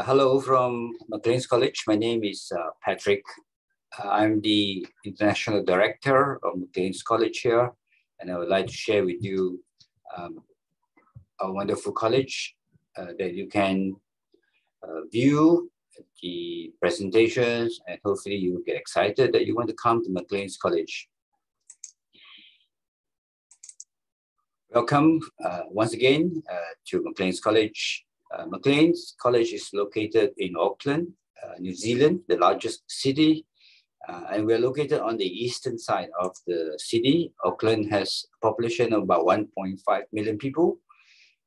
Hello from Macleans College. My name is Patrick. I'm the International Director of Macleans College here, and I would like to share with you a wonderful college that you can view the presentations, and hopefully you will get excited that you want to come to Macleans College. Welcome once again to Macleans College. Macleans College is located in Auckland, New Zealand, the largest city, and we are located on the eastern side of the city. Auckland has a population of about 1.5 million people,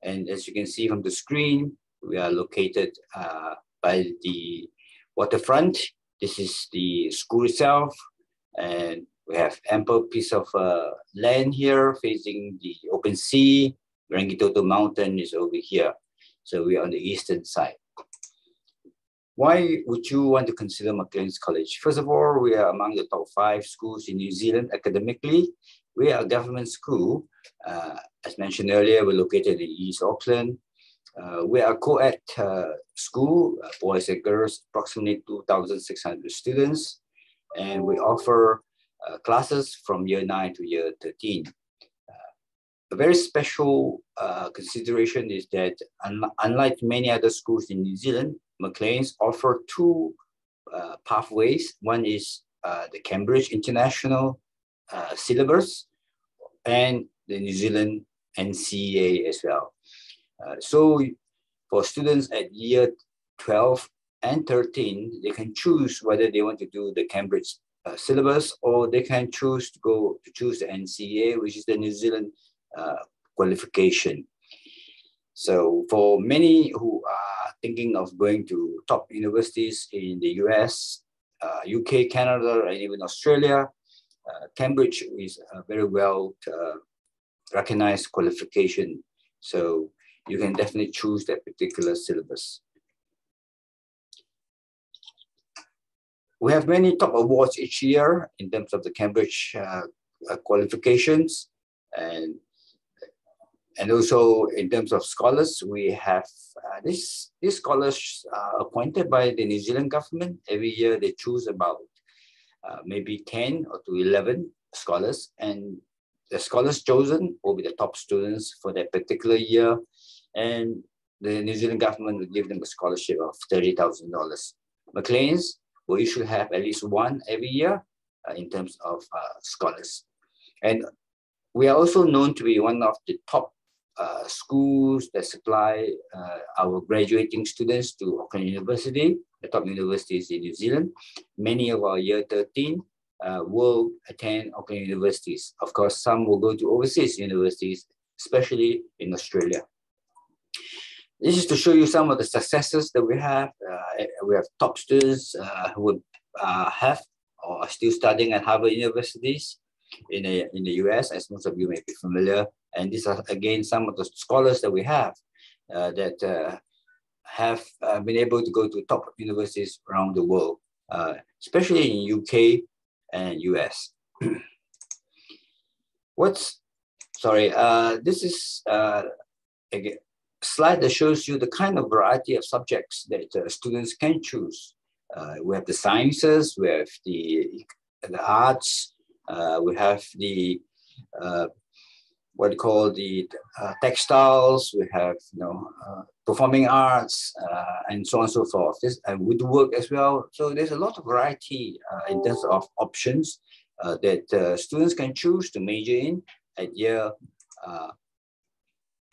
and as you can see from the screen, we are located by the waterfront. This is the school itself, and we have ample piece of land here facing the open sea. Rangitoto Mountain is over here. So we are on the eastern side. Why would you want to consider Macleans College? First of all, we are among the top 5 schools in New Zealand academically. We are a government school. As mentioned earlier, we're located in East Auckland. We are a co-ed school, boys and girls, approximately 2,600 students. And we offer classes from year 9 to year 13. A very special consideration is that unlike many other schools in New Zealand, Macleans offer 2 pathways. One is the Cambridge International syllabus and the New Zealand NCA as well. So for students at year 12 and 13, they can choose whether they want to do the Cambridge syllabus, or they can choose to choose the NCA, which is the New Zealand qualification. So for many who are thinking of going to top universities in the US, UK, Canada, and even Australia, Cambridge is a very well recognized qualification. So you can definitely choose that particular syllabus. We have many top awards each year in terms of the Cambridge qualifications, and also in terms of scholars. We have these scholars appointed by the New Zealand government. Every year they choose about maybe 10 or to 11 scholars, and the scholars chosen will be the top students for that particular year, and the New Zealand government will give them a scholarship of $30,000. Macleans will usually have at least one every year in terms of scholars. And we are also known to be one of the top schools that supply our graduating students to Auckland University, the top universities in New Zealand. Many of our year 13 will attend Auckland universities. Of course, some will go to overseas universities, especially in Australia. This is to show you some of the successes that we have. We have top students who have or are still studying at Harvard universities in the US, as most of you may be familiar. And these are, again, some of the scholars that we have that have been able to go to top universities around the world, especially in UK and US. This is a slide that shows you the kind of variety of subjects that students can choose. We have the sciences, we have the arts, we have the what you call the textiles, we have performing arts, and so on and so forth. And woodwork as well. So there's a lot of variety in terms of options that students can choose to major in at year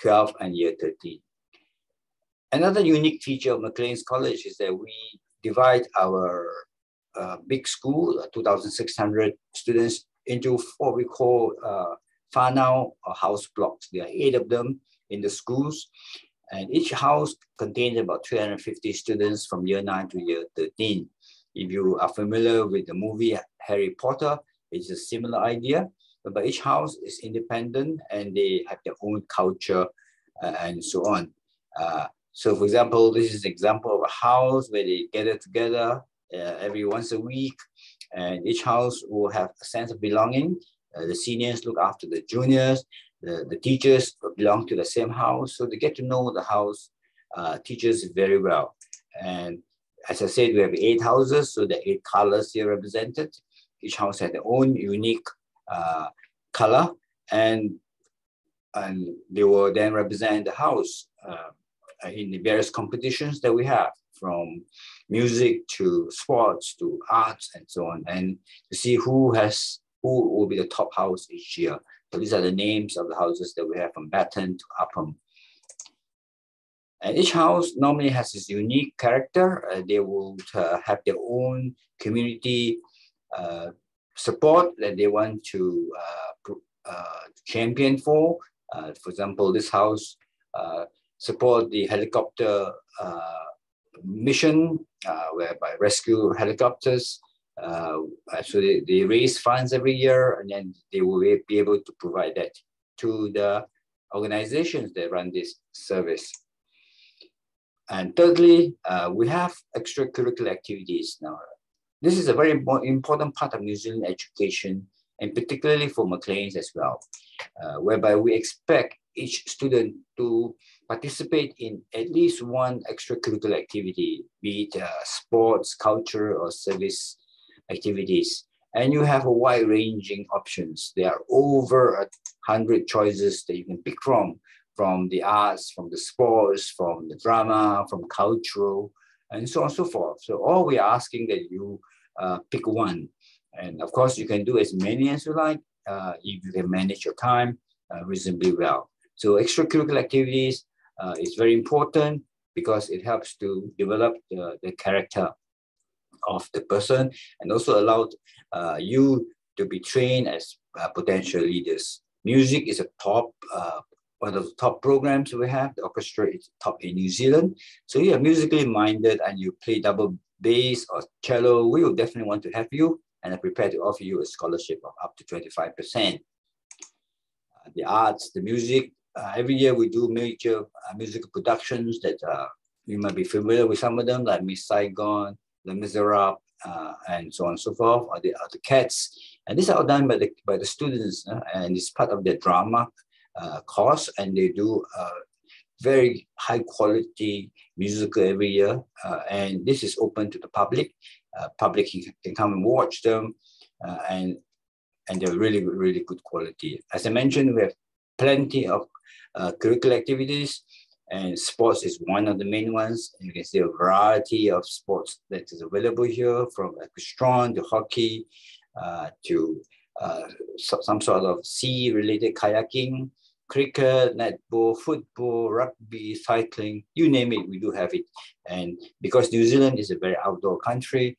12 and year 13. Another unique feature of Macleans College is that we divide our big school, 2,600 students, into what we call whānau or house blocks. There are 8 of them in the schools, and each house contains about 350 students from year 9 to year 13. If you are familiar with the movie Harry Potter, it's a similar idea, but each house is independent and they have their own culture and so on. So for example, this is an example of a house where they gather together every once a week, and each house will have a sense of belonging. The seniors look after the juniors, the teachers belong to the same house, so they get to know the house teachers very well. And as I said, we have 8 houses, so the 8 colors here represented. Each house has their own unique color, and they will then represent the house in the various competitions that we have, from music to sports to arts and so on, and to see who will be the top house each year. So these are the names of the houses that we have from Batten to Upham. And each house normally has its unique character. They will have their own community support that they want to champion for. For example, this house support the helicopter mission, whereby rescue helicopters. So they raise funds every year, and then they will be able to provide that to the organizations that run this service. And thirdly, we have extracurricular activities now. This is a very important part of New Zealand education, and particularly for Macleans as well, whereby we expect each student to participate in at least one extracurricular activity, be it sports, culture, or service activities. And you have a wide-ranging options. There are over 100 choices that you can pick from the arts, from the sports, from the drama, from cultural, and so on and so forth. So all we are asking that you pick one. And of course, you can do as many as you like if you can manage your time reasonably well. So extracurricular activities is very important because it helps to develop the character of the person, and also allowed you to be trained as potential leaders. Music is a top one of the top programs we have. The orchestra is top in New Zealand. So you are musically minded and you play double bass or cello, we will definitely want to have you, and are prepared to offer you a scholarship of up to 25%. The arts, the music, every year we do major musical productions that you might be familiar with some of them, like Miss Saigon, Les Miserables, and so on and so forth, or the Cats. And these are all done by the students, and it's part of their drama course, and they do very high quality musical every year. And this is open to the public. Public can come and watch them, and they're really, really good quality. As I mentioned, we have plenty of curricular activities, and sports is one of the main ones. You can see a variety of sports that is available here, from equestrian to hockey to some sort of sea-related kayaking, cricket, netball, football, rugby, cycling, you name it, we do have it. And because New Zealand is a very outdoor country,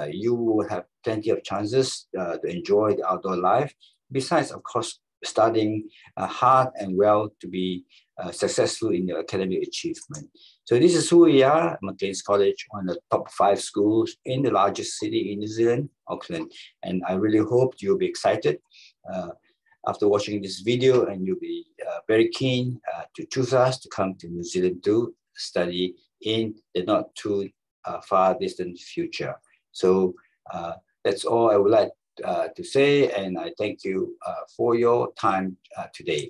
you will have plenty of chances to enjoy the outdoor life. Besides, of course, studying hard and well to be successful in your academic achievement. So this is who we are, Macleans College, one of the top 5 schools in the largest city in New Zealand, Auckland. And I really hope you'll be excited after watching this video, and you'll be very keen to choose us to come to New Zealand to study in the not too far distant future. So that's all I would like to say, and I thank you for your time today.